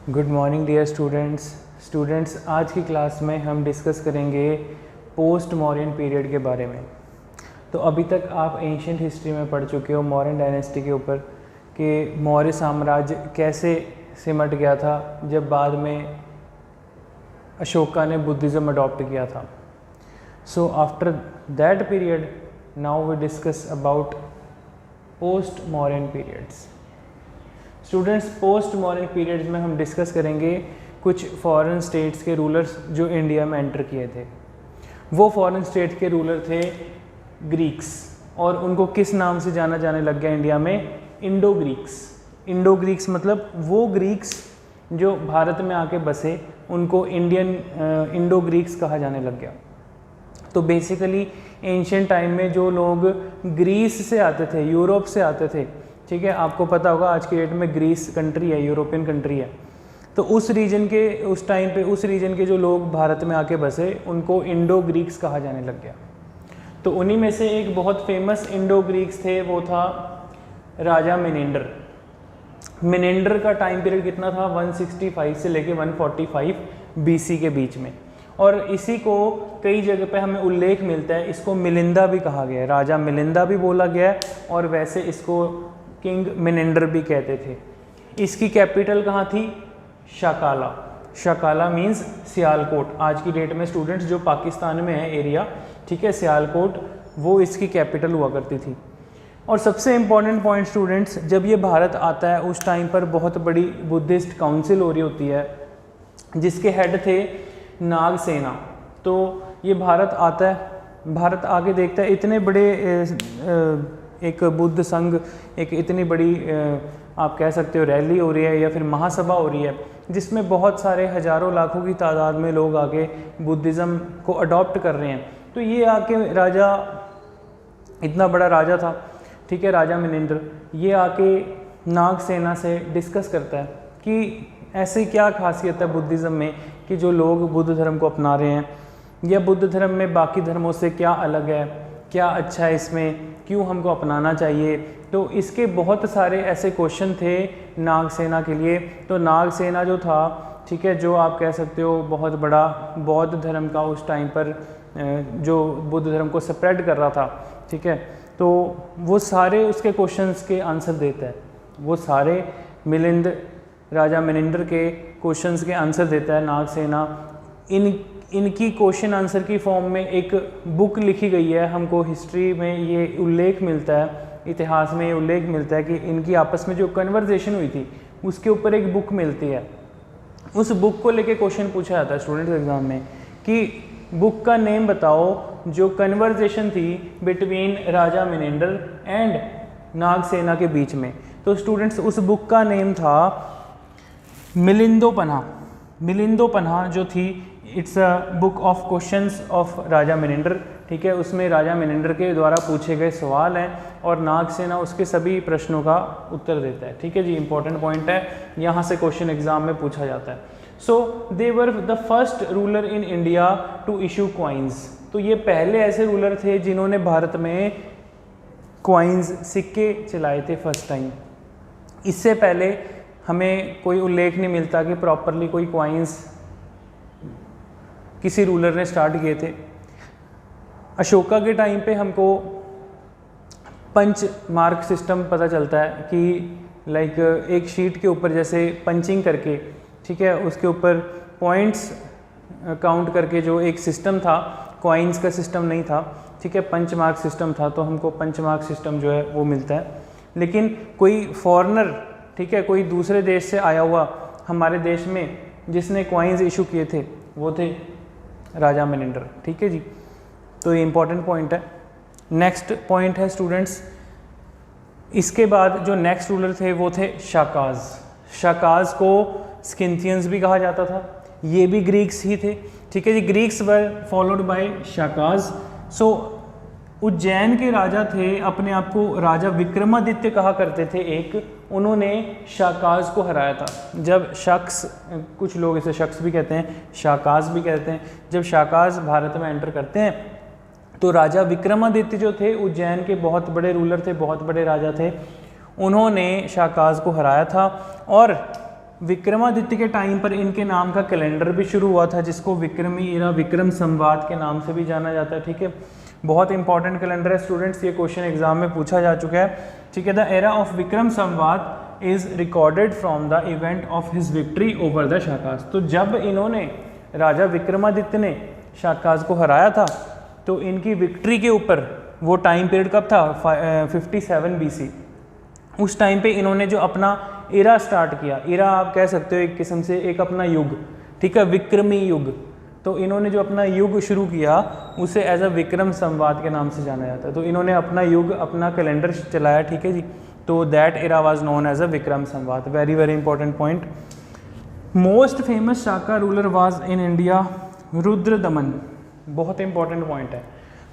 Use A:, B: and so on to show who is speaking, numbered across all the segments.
A: Good morning dear students. आज की class में हम डिस्कस करेंगे पोस्ट मौर्यन पीरियड के बारे में। तो अभी तक आप एंशियंट हिस्ट्री में पढ़ चुके हो मौर्यन डायनेस्टी के ऊपर कि मौर्य साम्राज्य कैसे सिमट गया था जब बाद में अशोका ने बुद्धिज़्म अडॉप्ट किया था। So after that period now we discuss about post Mauryan periods. Students, post modern periods में हम डिस्कस करेंगे कुछ फॉरेन स्टेट्स के रूलर्स जो इंडिया में एंटर किए थे। वो फॉरेन स्टेट के रूलर थे ग्रीक्स, और उनको किस नाम से जाना जाने लग गया इंडिया में? Indo Greeks. इंडो ग्रीक्स मतलब वो ग्रीक्स जो भारत में आके बसे, उनको इंडो ग्रीक्स कहा जाने लग गया। तो बेसिकली एंशियंट टाइम में जो लोग ग्रीस से आते थे, यूरोप से आते थे, ठीक है, आपको पता होगा आज की डेट में ग्रीस कंट्री है, यूरोपियन कंट्री है, तो उस रीजन के उस टाइम पे उस रीजन के जो लोग भारत में आके बसे उनको इंडो ग्रीक्स कहा जाने लग गया। तो उन्हीं में से एक बहुत फेमस इंडो ग्रीक्स थे, वो था राजा मिनेंडर। मिनेंडर का टाइम पीरियड कितना था? 165 से लेके 145 BC के बीच में, और इसी को कई जगह पे हमें उल्लेख मिलता है, इसको मिलिंदा भी कहा गया है, राजा मिलिंदा भी बोला गया है, और वैसे इसको किंग मिनेंडर भी कहते थे। इसकी कैपिटल कहाँ थी? शाकाला। शाकाला मीन्स सियालकोट। आज की डेट में स्टूडेंट्स जो पाकिस्तान में है एरिया, ठीक है, सियालकोट, वो इसकी कैपिटल हुआ करती थी। और सबसे इम्पॉर्टेंट पॉइंट स्टूडेंट्स, जब ये भारत आता है उस टाइम पर बहुत बड़ी बुद्धिस्ट काउंसिल हो रही होती है जिसके हेड थे नागसेना। तो ये भारत आता है, भारत आके देखता है इतने बड़े एक बुद्ध संघ, एक इतनी बड़ी आप कह सकते हो रैली हो रही है या फिर महासभा हो रही है, जिसमें बहुत सारे हज़ारों लाखों की तादाद में लोग आके बुद्धिज़्म को अडॉप्ट कर रहे हैं। तो ये आके राजा, इतना बड़ा राजा था, ठीक है, राजा मिनेंडर, ये आके नागसेना से डिस्कस करता है कि ऐसी क्या खासियत है बुद्धिज़्म में कि जो लोग बुद्ध धर्म को अपना रहे हैं, या बुद्ध धर्म में बाकी धर्मों से क्या अलग है, क्या अच्छा है इसमें, क्यों हमको अपनाना चाहिए। तो इसके बहुत सारे ऐसे क्वेश्चन थे नागसेना के लिए। तो नागसेना जो था, ठीक है, जो आप कह सकते हो बहुत बड़ा बौद्ध धर्म का उस टाइम पर जो बुद्ध धर्म को स्प्रेड कर रहा था, ठीक है, तो वो सारे उसके क्वेश्चंस के आंसर देता है। वो सारे राजा मिनेंडर के क्वेश्चंस के आंसर देता है नागसेना। इनकी क्वेश्चन आंसर की फॉर्म में एक बुक लिखी गई है। हमको हिस्ट्री में ये उल्लेख मिलता है, इतिहास में ये उल्लेख मिलता है कि इनकी आपस में जो कन्वर्सेशन हुई थी उसके ऊपर एक बुक मिलती है। उस बुक को लेके क्वेश्चन पूछा जाता है स्टूडेंट्स एग्जाम में कि बुक का नेम बताओ जो कन्वर्सेशन थी between Raja Menander and Nagasena के बीच में। तो स्टूडेंट्स उस बुक का नेम था मिलिंदोपन्हा। मिलिंदोपन्हा जो थी, it's a book of questions of Raja Menander, ठीक है, उसमें राजा मिनेंडर के द्वारा पूछे गए सवाल हैं और नागसेना उसके सभी प्रश्नों का उत्तर देता है, ठीक है जी, इंपॉर्टेंट पॉइंट है, यहाँ से क्वेश्चन एग्जाम में पूछा जाता है। So they were the first ruler in India to issue coins. तो ये पहले ऐसे रूलर थे जिन्होंने भारत में क्वाइंस, सिक्के चलाए थे फर्स्ट टाइम। इससे पहले हमें कोई उल्लेख नहीं मिलता कि प्रॉपरली कोई क्वाइंस किसी रूलर ने स्टार्ट किए थे। अशोका के टाइम पे हमको पंच मार्क सिस्टम पता चलता है कि लाइक एक शीट के ऊपर जैसे पंचिंग करके, ठीक है, उसके ऊपर पॉइंट्स काउंट करके जो एक सिस्टम था, कॉइन्स का सिस्टम नहीं था, ठीक है, पंच मार्क सिस्टम था। तो हमको पंच मार्क सिस्टम जो है वो मिलता है। लेकिन कोई फॉरेनर, ठीक है, कोई दूसरे देश से आया हुआ हमारे देश में जिसने कॉइन्स इशू किए थे वो थे राजा मिनेंडर, ठीक है जी। तो ये इंपॉर्टेंट पॉइंट है। नेक्स्ट पॉइंट है स्टूडेंट्स, इसके बाद जो नेक्स्ट रूलर थे वो थे शाकाज। शाकाज को स्किंथियंस भी कहा जाता था, ये भी ग्रीक्स ही थे, ठीक है जी। Greeks were followed by Shakas. So Ujjain के राजा थे, अपने आप को राजा विक्रमादित्य कहा करते थे एक, उन्होंने शाकाज को हराया था। जब शख्स, कुछ लोग इसे शख्स भी कहते हैं, शाकाज भी कहते हैं, जब शाकाज भारत में एंटर करते हैं तो राजा विक्रमादित्य जो थे उज्जैन के बहुत बड़े रूलर थे, बहुत बड़े राजा थे, उन्होंने शाकाज को हराया था। और विक्रमादित्य के टाइम पर इनके नाम का कैलेंडर भी शुरू हुआ था, जिसको विक्रमी एरा, विक्रम संवात के नाम से भी जाना जाता है। ठीक है, बहुत इंपॉर्टेंट कैलेंडर है स्टूडेंट्स, ये क्वेश्चन एग्जाम में पूछा जा चुका है। ठीक है, the era of Vikram Samvat is recorded from the event of his victory over the Shakas. तो जब इन्होंने, राजा विक्रमादित्य ने शाकास को हराया था, तो इनकी विक्ट्री के ऊपर, वो टाइम पीरियड कब था, 57 BC। उस टाइम पे इन्होंने जो अपना एरा स्टार्ट किया, एरा आप कह सकते हो एक किस्म से एक अपना युग, ठीक है, विक्रमी युग। तो इन्होंने जो अपना युग शुरू किया उसे एज अ विक्रम संवात के नाम से जाना जाता है। तो इन्होंने अपना युग, अपना कैलेंडर चलाया, ठीक है जी। तो that era was known as a Vikram Samvat. Very very important point. Most famous Shaka ruler was in India Rudradaman. बहुत इंपॉर्टेंट पॉइंट है।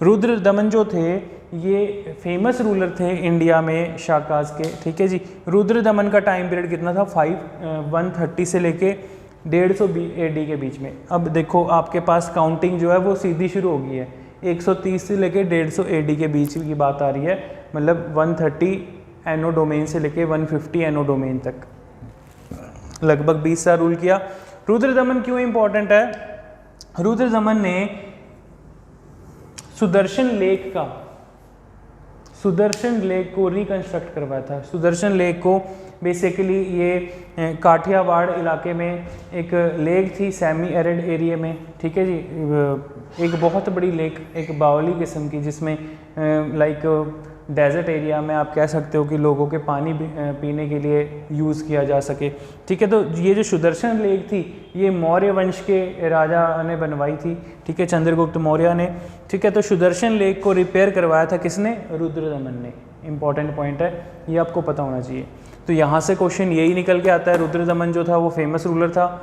A: रुद्रदमन जो थे ये फेमस रूलर थे इंडिया में शाकास के, ठीक है जी। रुद्रदमन का टाइम पीरियड कितना था, 130 से लेके 150 AD के बीच में। अब देखो आपके पास काउंटिंग जो है वो सीधी शुरू हो गई है, 130 से लेके 150 AD के बीच की बात आ रही है, मतलब 130 एनो डोमेन से लेके 150 एनो डोमेन तक लगभग 20 साल रूल किया। रुद्रदमन क्यों इंपॉर्टेंट है? रुद्रदमन ने सुदर्शन लेक को रिकंस्ट्रक्ट करवाया था। सुदर्शन लेक को बेसिकली ये काठियावाड़ इलाके में एक लेक थी, सेमी एरिड एरिया में, ठीक है जी। एक बहुत बड़ी लेक, एक बावली किस्म की, जिसमें लाइक डेजर्ट एरिया में आप कह सकते हो कि लोगों के पानी पीने के लिए यूज़ किया जा सके, ठीक है। तो ये जो सुदर्शन लेक थी ये मौर्य वंश के राजा ने बनवाई थी, ठीक है, चंद्रगुप्त मौर्य ने, ठीक है। तो सुदर्शन लेक को रिपेयर करवाया था किसने? रुद्रदमन ने। इंपॉर्टेंट पॉइंट है, ये आपको पता होना चाहिए। तो यहाँ से क्वेश्चन यही निकल के आता है, रुद्रदमन जो था वो फेमस रूलर था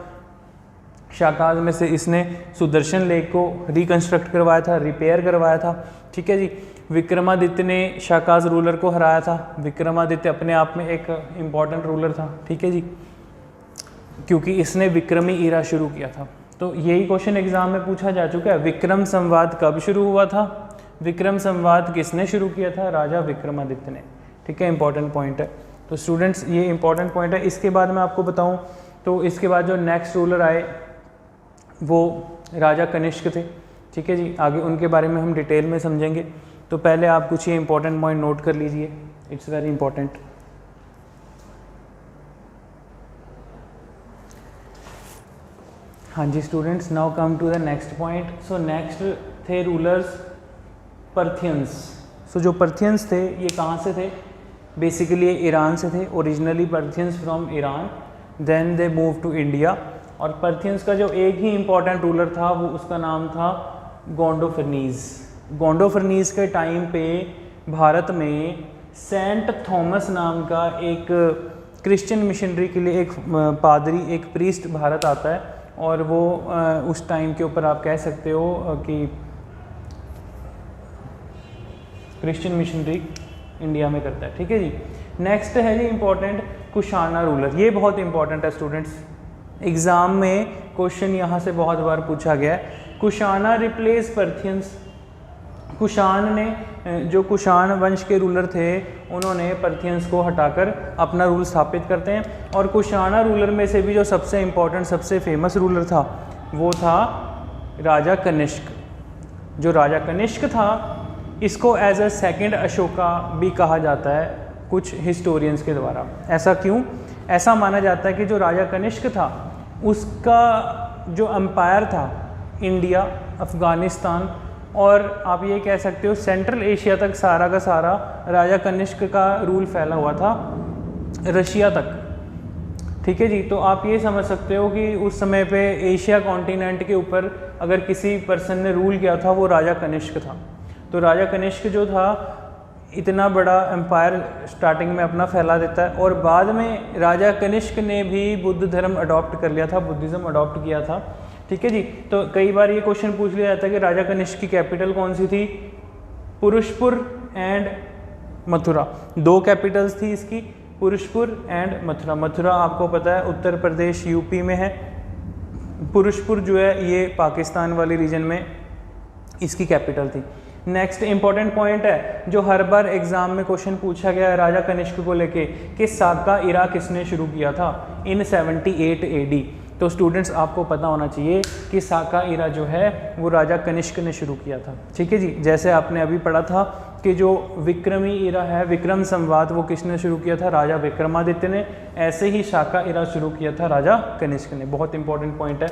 A: शाकास में से, इसने सुदर्शन लेक को रिकंस्ट्रक्ट करवाया था, रिपेयर करवाया था, ठीक है जी। विक्रमादित्य ने शाकास रूलर को हराया था। विक्रमादित्य अपने आप में एक इम्पॉर्टेंट रूलर था, ठीक है जी, क्योंकि इसने विक्रमी ईरा शुरू किया था। तो यही क्वेश्चन एग्जाम में पूछा जा चुका है। विक्रम संवाद कब शुरू हुआ था? विक्रम संवाद किसने शुरू किया था? राजा विक्रमादित्य ने, ठीक है। इंपॉर्टेंट पॉइंट है। तो स्टूडेंट्स ये इंपॉर्टेंट पॉइंट है। इसके बाद मैं आपको बताऊं तो इसके बाद जो नेक्स्ट रूलर आए वो राजा कनिष्क थे, ठीक है जी। आगे उनके बारे में हम डिटेल में समझेंगे। तो पहले आप कुछ ये इंपॉर्टेंट पॉइंट नोट कर लीजिए, इट्स वेरी इंपॉर्टेंट। हाँ जी students, now come to the next point. So next the rulers Parthians. So जो पर्थियंस थे ये कहाँ से थे? बेसिकली ये ईरान से थे। Originally Parthians from Iran, then they move to India. और पर्थियंस का जो एक ही इम्पॉर्टेंट रूलर था वो उसका नाम था गोंडोफर्नीज। गोंडोफर्नीज के टाइम पे भारत में सेंट थॉमस नाम का एक क्रिश्चियन मिशनरी के लिए एक पादरी, एक प्रीस्ट भारत आता है, और वो उस टाइम के ऊपर आप कह सकते हो कि क्रिश्चियन मिशनरी इंडिया में करता है, ठीक है जी। नेक्स्ट है जी इंपॉर्टेंट कुशाना रूलर। ये बहुत इंपॉर्टेंट है स्टूडेंट्स, एग्जाम में क्वेश्चन यहाँ से बहुत बार पूछा गया है। कुशाना रिप्लेस पर्थियंस। कुशान ने, जो कुशान वंश के रूलर थे, उन्होंने पर्थियंस को हटाकर अपना रूल स्थापित करते हैं। और कुशाना रूलर में से भी जो सबसे इम्पोर्टेंट, सबसे फेमस रूलर था वो था राजा कनिष्क। जो राजा कनिष्क था इसको एज अ सेकेंड अशोका भी कहा जाता है कुछ हिस्टोरियंस के द्वारा। ऐसा क्यों? ऐसा माना जाता है कि जो राजा कनिष्क था उसका जो एम्पायर था इंडिया, अफ़गानिस्तान और आप ये कह सकते हो सेंट्रल एशिया तक, सारा का सारा राजा कनिष्क का रूल फैला हुआ था रशिया तक, ठीक है जी। तो आप ये समझ सकते हो कि उस समय पे एशिया कॉन्टिनेंट के ऊपर अगर किसी पर्सन ने रूल किया था वो राजा कनिष्क था। तो राजा कनिष्क जो था इतना बड़ा एम्पायर स्टार्टिंग में अपना फैला देता है, और बाद में राजा कनिष्क ने भी बुद्ध धर्म अडॉप्ट कर लिया था, बुद्धिज़्म अडॉप्ट किया था, ठीक है जी। तो कई बार ये क्वेश्चन पूछ लिया जाता है कि राजा कनिष्क की कैपिटल कौन सी थी? पुरुषपुर एंड मथुरा। दो कैपिटल्स थी इसकी, पुरुषपुर एंड मथुरा। मथुरा आपको पता है उत्तर प्रदेश यूपी में है, पुरुषपुर जो है ये पाकिस्तान वाले रीजन में इसकी कैपिटल थी। नेक्स्ट इंपॉर्टेंट पॉइंट है जो हर बार एग्जाम में क्वेश्चन पूछा गया है राजा कनिष्क को लेके कि साका इरा किसने शुरू किया था इन 78 AD। तो स्टूडेंट्स आपको पता होना चाहिए कि साका इरा जो है वो राजा कनिष्क ने शुरू किया था। ठीक है जी, जैसे आपने अभी पढ़ा था कि जो विक्रमी इरा है, विक्रम संवाद, वो किसने शुरू किया था? राजा विक्रमादित्य ने। ऐसे ही साका इरा शुरू किया था राजा कनिष्क ने। बहुत इंपॉर्टेंट पॉइंट है।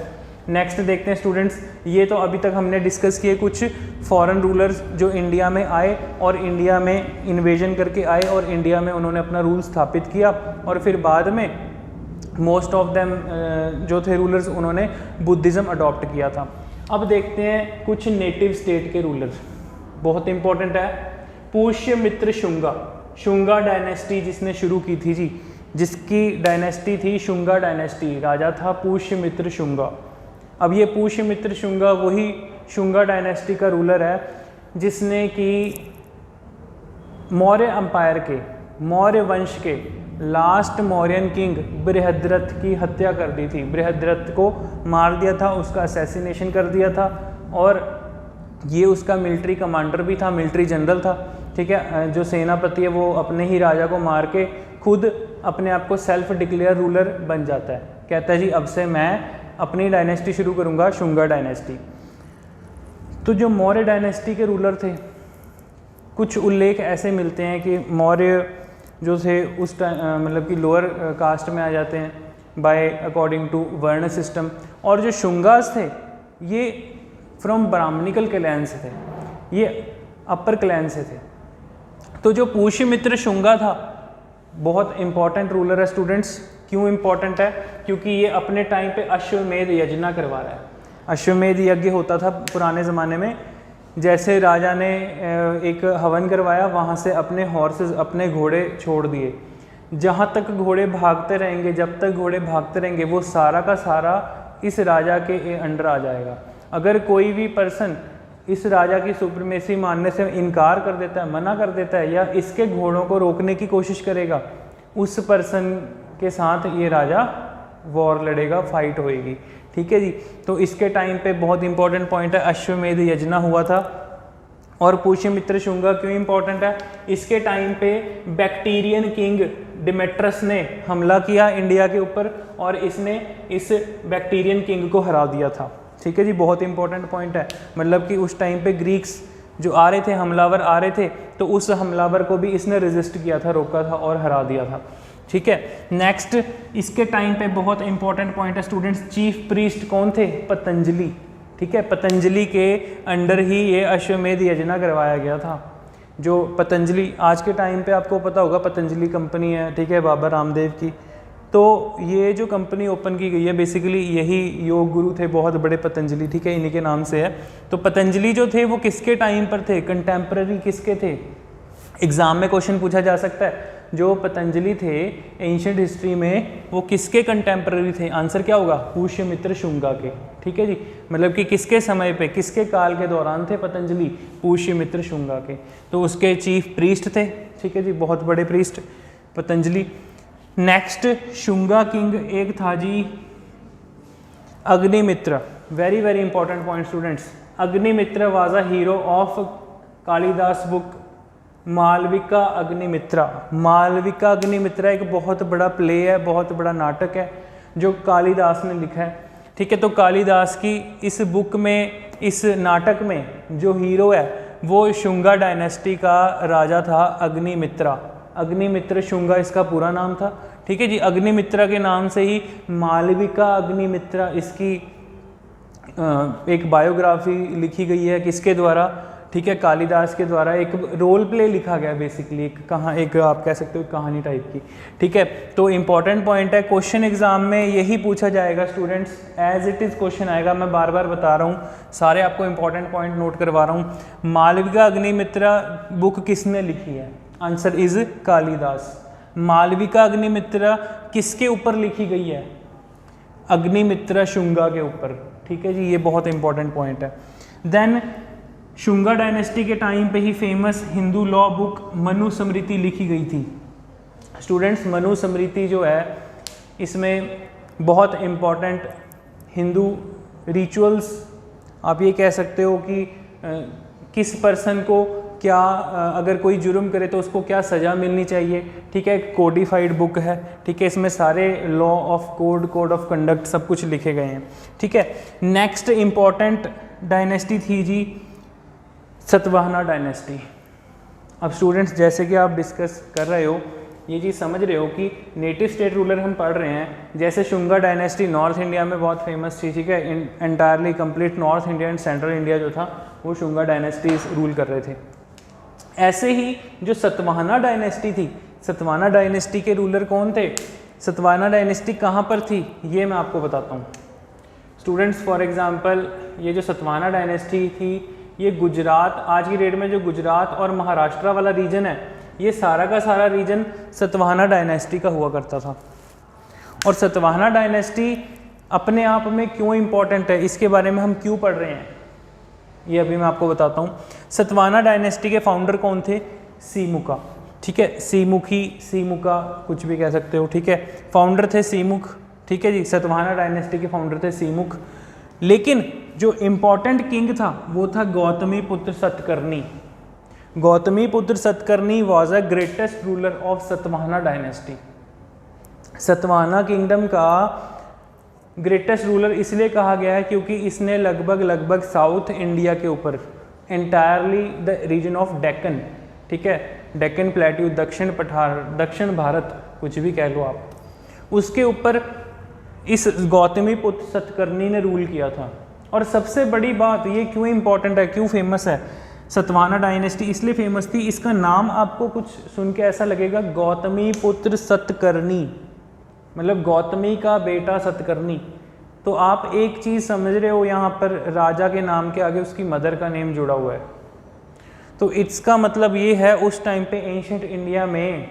A: नेक्स्ट देखते हैं स्टूडेंट्स, ये तो अभी तक हमने डिस्कस किए कुछ फॉरेन रूलर्स जो इंडिया में आए और इंडिया में इन्वेजन करके आए और इंडिया में उन्होंने अपना रूल स्थापित किया और फिर बाद में मोस्ट ऑफ देम जो थे रूलर्स उन्होंने बुद्धिज़्म अडॉप्ट किया था। अब देखते हैं कुछ नेटिव स्टेट के रूलर्स, बहुत इंपॉर्टेंट है। पुष्यमित्र शुंगा, शुंगा डायनेस्टी जिसने शुरू की थी जी, जिसकी डायनेस्टी थी शुंगा डायनेस्टी, राजा था पुष्यमित्र शुंगा। अब ये पुष्यमित्र शुंगा वही शुंगा डायनेस्टी का रूलर है जिसने कि मौर्य अंपायर के, मौर्य वंश के लास्ट मौर्यन किंग बृहद्रथ की हत्या कर दी थी। बृहद्रथ को मार दिया था, उसका असैसिनेशन कर दिया था और ये उसका मिलिट्री कमांडर भी था, मिलिट्री जनरल था। ठीक है, जो सेनापति है वो अपने ही राजा को मार के खुद अपने आप को सेल्फ डिक्लेयर रूलर बन जाता है। कहता है जी अब से मैं अपनी डायनेस्टी शुरू करूंगा, शुंगा डायनेस्टी। तो जो मौर्य डायनेस्टी के रूलर थे, कुछ उल्लेख ऐसे मिलते हैं कि मौर्य जो थे उस मतलब कि लोअर कास्ट में आ जाते हैं बाय अकॉर्डिंग टू वर्ण सिस्टम, और जो शुंगास थे ये फ्रॉम ब्राह्मणिकल क्लैन से थे, ये अपर क्लैन से थे। तो जो पुष्यमित्र शुंगा था बहुत इंपॉर्टेंट रूलर है स्टूडेंट्स। क्यों इंपॉर्टेंट है? क्योंकि ये अपने टाइम पे अश्वमेध यज्ञ करवा रहा है। अश्वमेध यज्ञ होता था पुराने ज़माने में, जैसे राजा ने एक हवन करवाया, वहाँ से अपने हॉर्सेस, अपने घोड़े छोड़ दिए। जहाँ तक घोड़े भागते रहेंगे, जब तक घोड़े भागते रहेंगे, वो सारा का सारा इस राजा के अंडर आ जाएगा। अगर कोई भी पर्सन इस राजा की सुप्रीमेसी मानने से इनकार कर देता है, मना कर देता है या इसके घोड़ों को रोकने की कोशिश करेगा, उस पर्सन के साथ ये राजा वॉर लड़ेगा, फाइट होएगी। ठीक है जी, तो इसके टाइम पे बहुत इंपॉर्टेंट पॉइंट है, अश्वमेध यज्ञ हुआ था। और पुष्यमित्र शुंगा क्यों इंपॉर्टेंट है? इसके टाइम पे बैक्टीरियन किंग डिमेट्रस ने हमला किया इंडिया के ऊपर और इसने इस बैक्टीरियन किंग को हरा दिया था। ठीक है जी, बहुत इंपॉर्टेंट पॉइंट है। मतलब कि उस टाइम पे ग्रीक्स जो आ रहे थे, हमलावर आ रहे थे, तो उस हमलावर को भी इसने रेजिस्ट किया था, रोका था और हरा दिया था। ठीक है, नेक्स्ट इसके टाइम पे बहुत इंपॉर्टेंट पॉइंट है स्टूडेंट्स, चीफ प्रीस्ट कौन थे? पतंजलि। ठीक है, पतंजलि के अंडर ही ये अश्वमेध यज्ञ करवाया गया था। जो पतंजलि आज के टाइम पे आपको पता होगा पतंजलि कंपनी है, ठीक है, बाबा रामदेव की। तो ये जो कंपनी ओपन की गई है बेसिकली यही योग गुरु थे बहुत बड़े पतंजलि, ठीक है, इन्हीं के नाम से है। तो पतंजलि जो थे वो किसके टाइम पर थे? कंटेम्प्रेरी किसके थे? एग्जाम में क्वेश्चन पूछा जा सकता है, जो पतंजलि थे एंशिएंट हिस्ट्री में वो किसके कंटेम्प्रेरी थे? आंसर क्या होगा? पुष्यमित्र शुंगा के। ठीक है जी, मतलब कि किसके समय पे, किसके काल के दौरान थे पतंजलि? पुष्यमित्र शुंगा के। तो उसके चीफ प्रीस्ट थे। ठीक है जी, बहुत बड़े priest Patanjali. Next Shunga king एक था जी Agnimitra. Very very important point students, Agnimitra was a hero of Kalidas book Malavika Agnimitra. Malavika Agnimitra एक बहुत बड़ा प्ले है, बहुत बड़ा नाटक है जो कालिदास ने लिखा है। ठीक है, तो कालिदास की इस बुक में, इस नाटक में जो हीरो है वो शुंगा डायनेस्टी का राजा था अग्निमित्रा। अग्निमित्र शुंगा इसका पूरा नाम था। ठीक है जी, अग्निमित्रा के नाम से ही मालविका अग्निमित्रा इसकी एक बायोग्राफी लिखी गई है। किसके द्वारा? ठीक है, कालिदास के द्वारा। एक रोल प्ले लिखा गया बेसिकली, एक आप कह सकते हो कहानी टाइप की। ठीक है, तो इंपॉर्टेंट पॉइंट है, क्वेश्चन एग्जाम में यही पूछा जाएगा students, as it is question आएगा। मैं बार बार बता रहा हूँ, सारे आपको इंपॉर्टेंट पॉइंट नोट करवा रहा हूँ। मालविका अग्निमित्रा बुक किसने लिखी है? Answer is Kalidas. मालविका अग्निमित्रा किसके ऊपर लिखी गई है? अग्निमित्रा शुंगा के ऊपर। ठीक है जी, ये बहुत इंपॉर्टेंट पॉइंट है। देन शुंगा डायनेस्टी के टाइम पे ही famous Hindu law book Manusmriti लिखी गई थी। स्टूडेंट्स, मनुस्मृति जो है इसमें बहुत इम्पॉर्टेंट हिंदू रिचुअल्स, आप ये कह सकते हो कि किस पर्सन को क्या अगर कोई जुर्म करे तो उसको क्या सज़ा मिलनी चाहिए, ठीक है, कोडिफाइड बुक है, ठीक है, इसमें सारे law of code of conduct सब कुछ लिखे गए हैं, ठीक है। नेक्स्ट इम्पॉर्टेंट डायनेस्टी थी जी सतवाहना डायनेस्टी। अब स्टूडेंट्स जैसे कि आप डिस्कस कर रहे हो, ये चीज़ समझ रहे हो कि नेटिव स्टेट रूलर हम पढ़ रहे हैं, जैसे शुंगा डायनेस्टी नॉर्थ इंडिया में बहुत फेमस थी, ठीक है, entirely complete north India and central India जो था वो शुंगा डायनेस्टी रूल कर रहे थे। ऐसे ही जो सतवाहना डायनेस्टी थी, सतवाहना डायनेस्टी के रूलर कौन थे, सतवाहना डायनेस्टी कहाँ पर थी, ये मैं आपको बताता हूँ स्टूडेंट्स। फॉर एग्जांपल ये जो सतवाहना डायनेस्टी थी ये गुजरात, आज की डेट में जो गुजरात और महाराष्ट्र वाला रीजन है, ये सारा का सारा रीजन सतवाहना डायनेस्टी का हुआ करता था। और सतवाहना डायनेस्टी अपने आप में क्यों इम्पोर्टेंट है, इसके बारे में हम क्यों पढ़ रहे हैं, ये अभी मैं आपको बताता हूँ। सतवाहना डायनेस्टी के फाउंडर कौन थे, सीमुका, ठीक है, सीमुका कुछ भी कह सकते हो, ठीक है, फाउंडर थे सीमुख, ठीक है जी, सतवाहना डायनेस्टी के फाउंडर थे सीमुख। लेकिन जो इम्पोर्टेंट किंग था वो था Gautamiputra Satakarni. Gautamiputra Satakarni was a greatest ruler of Satavahana dynasty. Satavahana kingdom का ग्रेटेस्ट रूलर इसलिए कहा गया है क्योंकि इसने लगभग साउथ इंडिया के ऊपर entirely the region of Deccan, ठीक है, डेक्कन प्लेट्यू, दक्षिण पठार, दक्षिण भारत कुछ भी कह लो आप, उसके ऊपर इस गौतमीपुत्र सतकर्णी ने रूल किया था। और सबसे बड़ी बात, ये क्यों इंपॉर्टेंट है, क्यों फेमस है सतवाहना डायनेस्टी, इसलिए फेमस थी, इसका नाम आपको कुछ सुन के ऐसा लगेगा गौतमीपुत्र सतकर्णी, मतलब गौतमी का बेटा सतकर्णी। तो आप एक चीज़ समझ रहे हो, यहाँ पर राजा के नाम के आगे उसकी मदर का नेम जुड़ा हुआ है, तो इसका मतलब ये है उस टाइम पे एंशिएंट इंडिया में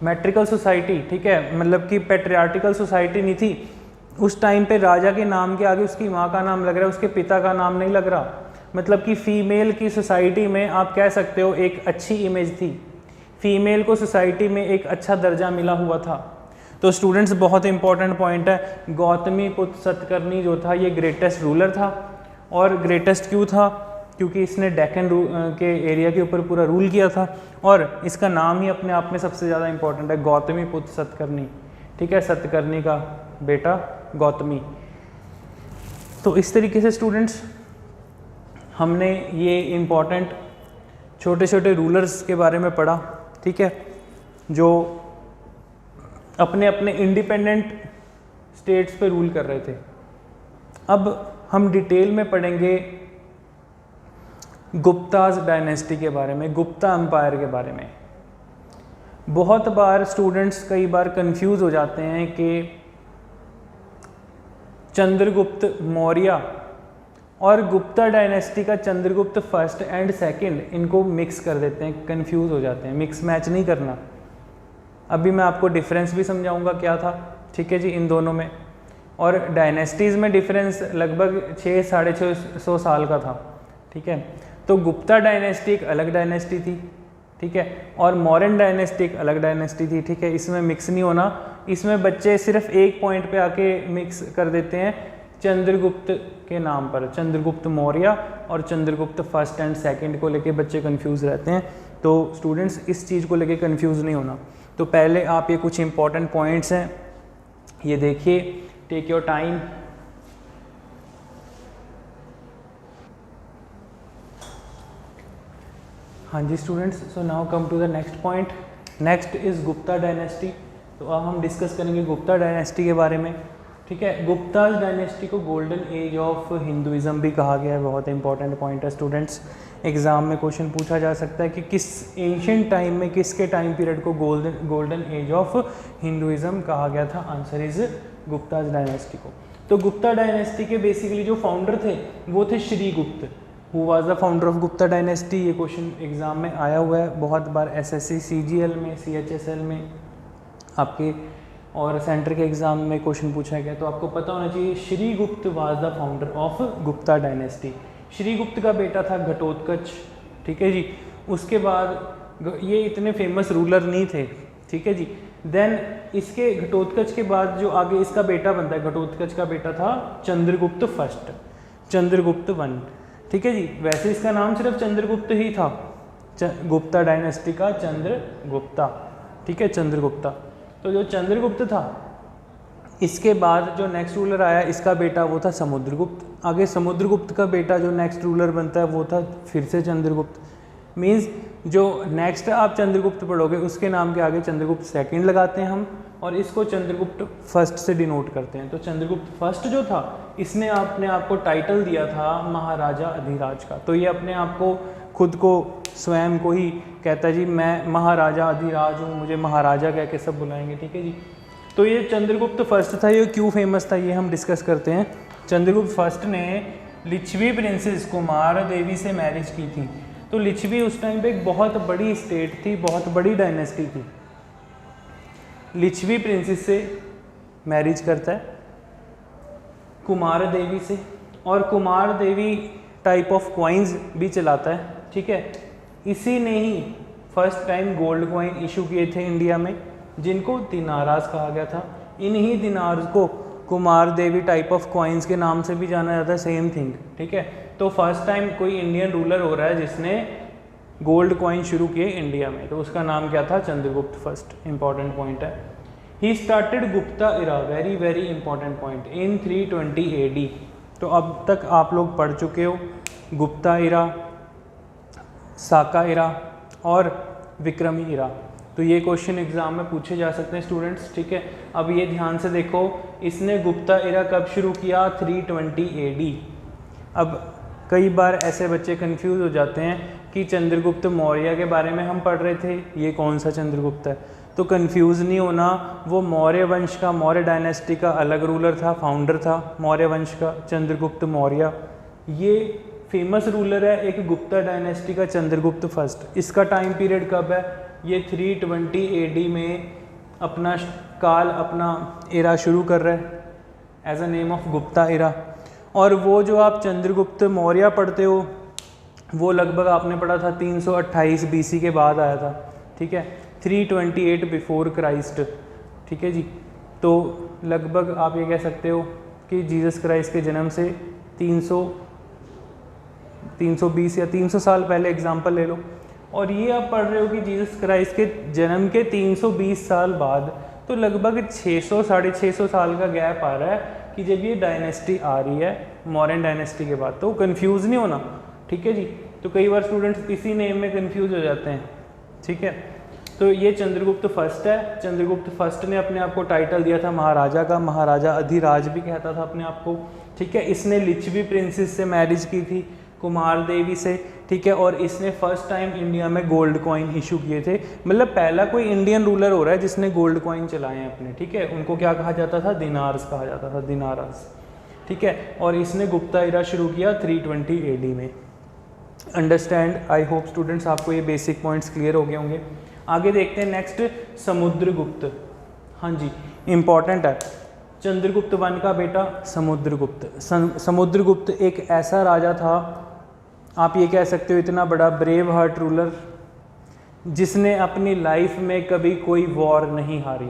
A: मैट्रिकल सोसाइटी, ठीक है, मतलब कि पैट्रियार्टिकल सोसाइटी नहीं थी। उस टाइम पे राजा के नाम के आगे उसकी माँ का नाम लग रहा है, उसके पिता का नाम नहीं लग रहा, मतलब कि फीमेल की सोसाइटी में आप कह सकते हो एक अच्छी इमेज थी, फीमेल को सोसाइटी में एक अच्छा दर्जा मिला हुआ था। तो स्टूडेंट्स बहुत इंपॉर्टेंट पॉइंट है, गौतमीपुत्र सतकर्णी जो था ये ग्रेटेस्ट रूलर था। और ग्रेटेस्ट क्यों था, क्योंकि इसने डेक्कन के एरिया के ऊपर पूरा रूल किया था, और इसका नाम ही अपने आप में सबसे ज़्यादा इंपॉर्टेंट है, गौतमीपुत्र सतकर्णी, ठीक है, सतकर्णी का बेटा गौतमी। तो इस तरीके से स्टूडेंट्स हमने ये इम्पॉर्टेंट छोटे छोटे रूलर्स के बारे में पढ़ा, ठीक है, जो अपने अपने इंडिपेंडेंट स्टेट्स पे रूल कर रहे थे। अब हम डिटेल में पढ़ेंगे गुप्ताज डायनेस्टी के बारे में, गुप्ता एम्पायर के बारे में। बहुत बार स्टूडेंट्स कई बार कंफ्यूज हो जाते हैं कि चंद्रगुप्त मौर्य और गुप्ता डायनेस्टी का चंद्रगुप्त फर्स्ट एंड सेकंड, इनको मिक्स कर देते हैं, कंफ्यूज हो जाते हैं, मिक्स मैच नहीं करना। अभी मैं आपको डिफरेंस भी समझाऊंगा क्या था, ठीक है जी, इन दोनों में। और डायनेस्टीज़ में डिफरेंस लगभग 600-650 साल का था, ठीक है। तो गुप्ता डायनेस्टी एक अलग डायनेस्टी थी, ठीक है, और मौर्यन डायनेस्टी एक अलग डायनेस्टी थी, ठीक है, इसमें मिक्स नहीं होना। इसमें बच्चे सिर्फ एक पॉइंट पे आके मिक्स कर देते हैं चंद्रगुप्त के नाम पर, चंद्रगुप्त मौर्य और चंद्रगुप्त फर्स्ट एंड सेकंड को लेके बच्चे कंफ्यूज रहते हैं। तो स्टूडेंट्स इस चीज़ को लेके कंफ्यूज नहीं होना। तो पहले आप ये कुछ इंपॉर्टेंट पॉइंट्स हैं ये देखिए, टेक योर टाइम। हाँ जी students, so now come to the next point. Next is Gupta dynasty. तो अब हम डिस्कस करेंगे गुप्ता डायनेस्टी के बारे में, ठीक है। गुप्ता डायनेस्टी को गोल्डन एज ऑफ हिंदुइज्म भी कहा गया है, बहुत इंपॉर्टेंट पॉइंट है स्टूडेंट्स। एग्ज़ाम में क्वेश्चन पूछा जा सकता है कि किस एंशिएंट टाइम में किसके टाइम पीरियड को गोल्डन एज ऑफ हिंदुइज्म कहा गया था। आंसर इज़ गुप्ता डायनेस्टी को। तो गुप्ता डायनेस्टी के बेसिकली जो फाउंडर थे वो थे Srigupta. Who was the founder of Gupta dynasty, ये क्वेश्चन एग्जाम में आया हुआ है बहुत बार, एसएससी सीजीएल में, सीएचएसएल में आपके, और सेंटर के एग्जाम में क्वेश्चन पूछा गया। तो आपको पता होना चाहिए Srigupta was the founder of Gupta dynasty. Srigupta का बेटा था घटोत्कच, ठीक है जी। उसके बाद ये इतने फेमस रूलर नहीं थे, ठीक है जी। देन इसके घटोत्कच के बाद जो आगे इसका बेटा बनता है, घटोत्कच का बेटा था चंद्रगुप्त फर्स्ट, चंद्रगुप्त वन, ठीक है जी। वैसे इसका नाम सिर्फ चंद्रगुप्त ही था, गुप्ता डायनेस्टी का चंद्रगुप्ता, ठीक है, चंद्रगुप्ता। तो जो चंद्रगुप्त था, इसके बाद जो नेक्स्ट रूलर आया इसका बेटा वो था समुद्रगुप्त। आगे समुद्रगुप्त का बेटा जो नेक्स्ट रूलर बनता है वो था फिर से चंद्रगुप्त। मीन्स जो नेक्स्ट आप चंद्रगुप्त पढ़ोगे उसके नाम के आगे चंद्रगुप्त सेकंड लगाते हैं हम, और इसको चंद्रगुप्त फर्स्ट से डिनोट करते हैं। तो चंद्रगुप्त फर्स्ट जो था, इसने अपने आप को टाइटल दिया था महाराजा अधिराज का। तो ये अपने आप को खुद को स्वयं को ही कहता है जी मैं महाराजा अधिराज हूँ, मुझे महाराजा कह के सब बुलाएंगे, ठीक है जी। तो ये चंद्रगुप्त फर्स्ट था। ये क्यों फेमस था ये हम डिस्कस करते हैं। चंद्रगुप्त फर्स्ट ने लिच्छवी प्रिंसेस कुमार देवी से मैरिज की थी। तो लिच्छवी उस टाइम पे एक बहुत बड़ी स्टेट थी, बहुत बड़ी डायनेस्टी थी। लिच्छवी प्रिंसेस से मैरिज करता है कुमार देवी से, और Kumar Devi type of coins भी चलाता है, ठीक है। इसी ने ही first time gold coin issue किए थे इंडिया में, जिनको दिनारास कहा गया था। इन्हीं दिनार को Kumar Devi type of coins के नाम से भी जाना जाता है, सेम थिंग, ठीक है। तो फर्स्ट टाइम कोई इंडियन रूलर हो रहा है जिसने गोल्ड कॉइन शुरू किए इंडिया में, तो उसका नाम क्या था, चंद्रगुप्त फर्स्ट। इंपॉर्टेंट पॉइंट है। He started Gupta era, very very important point, in 320 AD। तो अब तक आप लोग पढ़ चुके हो गुप्ता इरा, साका इरा और विक्रमी इरा। तो ये क्वेश्चन एग्जाम में पूछे जा सकते हैं स्टूडेंट्स, ठीक है। अब ये ध्यान से देखो, इसने गुप्ता इरा कब शुरू किया, 320 AD। अब कई बार ऐसे बच्चे कंफ्यूज हो जाते हैं कि चंद्रगुप्त मौर्य के बारे में हम पढ़ रहे थे, ये कौन सा चंद्रगुप्त है। तो कंफ्यूज नहीं होना, वो मौर्य वंश का, मौर्य डायनेस्टी का अलग रूलर था, फाउंडर था मौर्य वंश का, चंद्रगुप्त मौर्य। ये फेमस रूलर है एक गुप्ता डायनेस्टी का, चंद्रगुप्त फर्स्ट। इसका टाइम पीरियड कब है, ये 320 AD में अपना काल, अपना एरा शुरू कर रहा है as a name of Gupta era. और वो जो आप चंद्रगुप्त मौर्य पढ़ते हो वो लगभग आपने पढ़ा था 328 BC के बाद आया था, ठीक है, 328 बिफोर क्राइस्ट, ठीक है जी। तो लगभग आप ये कह सकते हो कि जीसस क्राइस्ट के जन्म से 320 या 300 साल पहले एग्जाम्पल ले लो। और ये आप पढ़ रहे हो कि जीसस क्राइस्ट के जन्म के 320 साल बाद, तो लगभग 600 साढ़े 600 साल का गैप आ रहा है कि जब ये डायनेस्टी आ रही है मॉडर्न डायनेस्टी के बाद। तो कंफ्यूज नहीं होना, ठीक है जी। तो कई बार स्टूडेंट्स इसी नेम में कंफ्यूज हो जाते हैं, ठीक है। तो ये चंद्रगुप्त फर्स्ट है। चंद्रगुप्त फर्स्ट ने अपने आप को टाइटल दिया था महाराजा का, महाराजा अधिराज भी कहता था अपने आप को, ठीक है। इसने लिच्छवी प्रिंसेस से मैरिज की थी, कुमार देवी से, ठीक है। और इसने फर्स्ट टाइम इंडिया में गोल्ड कॉइन इशू किए थे। मतलब पहला कोई इंडियन रूलर हो रहा है जिसने गोल्ड कॉइन चलाए हैं अपने, ठीक है। उनको क्या कहा जाता था, दिनार्स कहा जाता था, दिनारास, ठीक है। और इसने गुप्ता एरा शुरू किया 320 AD में। अंडरस्टैंड, आई होप स्टूडेंट्स आपको ये बेसिक पॉइंट्स क्लियर हो गए होंगे। आगे देखते हैं नेक्स्ट, समुद्रगुप्त। हाँ जी, इम्पॉर्टेंट है। चंद्रगुप्त वन का बेटा समुद्रगुप्त। समुद्रगुप्त एक ऐसा राजा था, आप ये कह सकते हो इतना बड़ा ब्रेव हार्ट रूलर, जिसने अपनी लाइफ में कभी कोई वॉर नहीं हारी।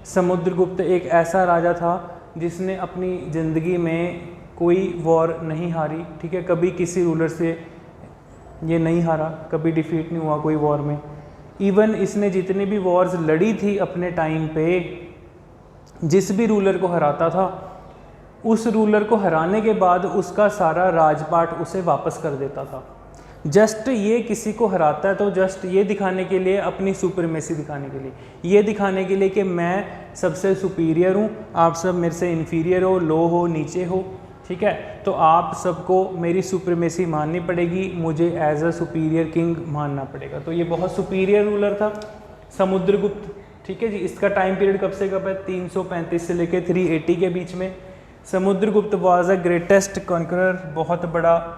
A: समुद्रगुप्त एक ऐसा राजा था जिसने अपनी ज़िंदगी में कोई वॉर नहीं हारी, ठीक है। कभी किसी रूलर से ये नहीं हारा, कभी डिफीट नहीं हुआ कोई वॉर में। इवन इसने जितनी भी वॉर्स लड़ी थी अपने टाइम पे, जिस भी रूलर को हराता था, उस रूलर को हराने के बाद उसका सारा राजपाट उसे वापस कर देता था। जस्ट ये किसी को हराता है तो जस्ट ये दिखाने के लिए, अपनी सुपरमेसी दिखाने के लिए, ये दिखाने के लिए कि मैं सबसे सुपीरियर हूँ, आप सब मेरे से इन्फीरियर हो, लो हो, नीचे हो, ठीक है। तो आप सबको मेरी सुपरमेसी माननी पड़ेगी, मुझे एज अ सुपीरियर किंग मानना पड़ेगा। तो ये बहुत सुपीरियर रूलर था समुद्रगुप्त, ठीक है जी। इसका टाइम पीरियड कब से कब है, 335 से लेकर 380 के बीच में। Samudragupta was a greatest conqueror, बहुत बड़ा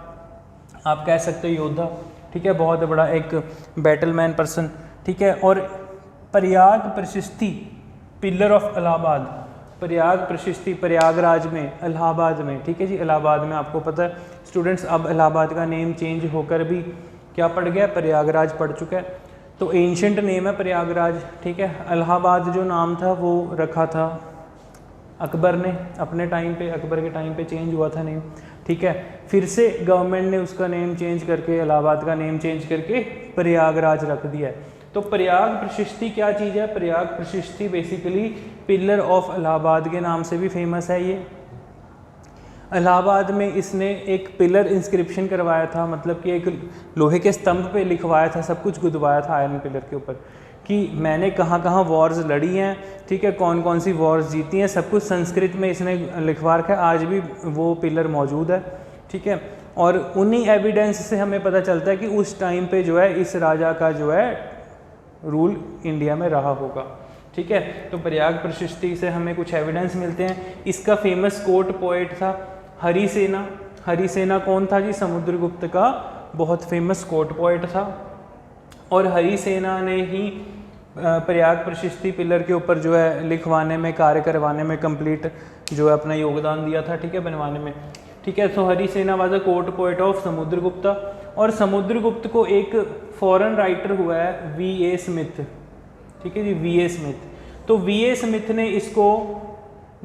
A: आप कह सकते हो योद्धा, ठीक है, बहुत बड़ा एक बैटलमैन पर्सन, ठीक है। और प्रयाग प्रशस्ति, पिलर ऑफ इलाहाबाद, प्रयाग प्रशस्ति प्रयागराज में, इलाहाबाद में, ठीक है जी। इलाहाबाद में आपको पता है स्टूडेंट्स, अब इलाहाबाद का नेम चेंज होकर भी क्या पड़ गया, प्रयागराज पड़ चुका है। तो एंशंट नेम है प्रयागराज, ठीक है। इलाहाबाद जो नाम था वो रखा था अकबर ने अपने टाइम पे, अकबर के टाइम पे चेंज हुआ था नेम, ठीक है। फिर से गवर्नमेंट ने उसका नेम चेंज करके, इलाहाबाद का नेम चेंज करके प्रयागराज रख दिया है। तो प्रयाग प्रशिष्टि क्या चीज़ है? Prayag Prashasti basically pillar of Allahabad के नाम से भी फेमस है। ये इलाहाबाद में इसने एक पिलर इंस्क्रिप्शन करवाया था, मतलब कि एक लोहे के स्तंभ पे लिखवाया था, सब कुछ गुदवाया था आयरन पिलर के ऊपर कि मैंने कहाँ कहाँ वॉर्स लड़ी हैं, ठीक है, कौन कौन सी वॉर्स जीती हैं, सब कुछ संस्कृत में इसने लिखवा रखा है। आज भी वो पिलर मौजूद है, ठीक है। और उन्हीं एविडेंस से हमें पता चलता है कि उस टाइम पे जो है इस राजा का जो है रूल इंडिया में रहा होगा, ठीक है। तो प्रयाग प्रशिष्टि से हमें कुछ एविडेंस मिलते हैं। इसका फेमस कोर्ट पोएट था हरिसेना। हरिसेना कौन था जी? समुद्रगुप्त का बहुत फेमस कोर्ट पोएट था। और हरिसेना ने ही प्रयाग प्रशिष्टि पिलर के ऊपर जो है लिखवाने में, कार्य करवाने में कंप्लीट जो है अपना योगदान दिया था, ठीक है, बनवाने में, ठीक है। तो Harisena was a court poet of Samudragupta. और समुद्रगुप्त को एक फॉरेन राइटर हुआ है V.A. स्मिथ, ठीक है जी, V.A. स्मिथ। तो V.A. स्मिथ ने इसको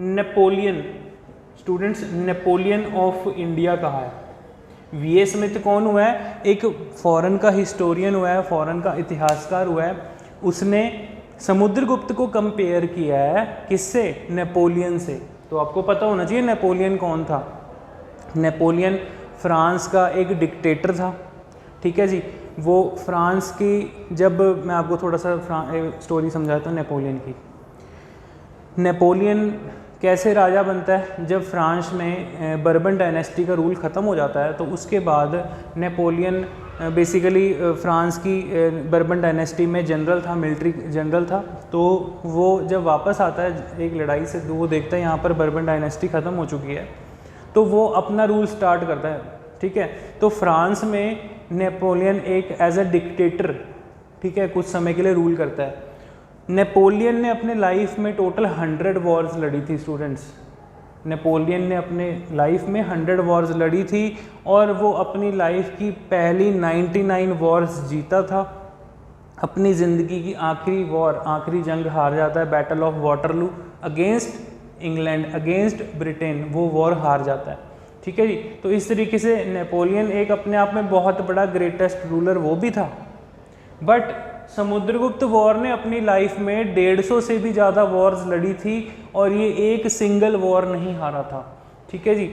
A: Napoleon, students, Napoleon of India कहा है। V.A. स्मिथ कौन हुआ है? एक फॉरेन का हिस्टोरियन हुआ है, फॉरेन का इतिहासकार हुआ है। उसने समुद्रगुप्त को कंपेयर किया है किससे? नेपोलियन से। तो आपको पता होना चाहिए नेपोलियन कौन था। नेपोलियन फ्रांस का एक डिक्टेटर था, ठीक है जी। वो फ्रांस की, जब मैं आपको थोड़ा सा स्टोरी समझाता हूँ नेपोलियन की। नेपोलियन कैसे राजा बनता है? जब फ्रांस में बर्बन डायनेस्टी का रूल ख़त्म हो जाता है तो उसके बाद नेपोलियन बेसिकली फ्रांस की बर्बन डायनेस्टी में जनरल था, मिलिट्री जनरल था। तो वो जब वापस आता है एक लड़ाई से, तो वो देखता है यहाँ पर बर्बन डायनेस्टी ख़त्म हो चुकी है, तो वो अपना रूल स्टार्ट करता है, ठीक है। तो फ्रांस में नेपोलियन एक एज अ डिक्टेटर, ठीक है, कुछ समय के लिए रूल करता है। नेपोलियन ने अपने लाइफ में टोटल 100 वॉर्स लड़ी थी स्टूडेंट्स। नेपोलियन ने अपने लाइफ में 100 वॉर्स लड़ी थी और वो अपनी लाइफ की पहली 99 वॉर्स जीता था। अपनी ज़िंदगी की आखिरी वॉर, आखिरी जंग हार जाता है, battle of Waterloo against England, against Britain, वो वॉर हार जाता है, ठीक है जी। तो इस तरीके से नेपोलियन एक अपने आप में बहुत बड़ा ग्रेटेस्ट रूलर वो भी था। बट समुद्रगुप्त वॉर ने अपनी लाइफ में 150 से भी ज़्यादा वॉर्स लड़ी थी और ये एक सिंगल वॉर नहीं हारा था, ठीक है जी।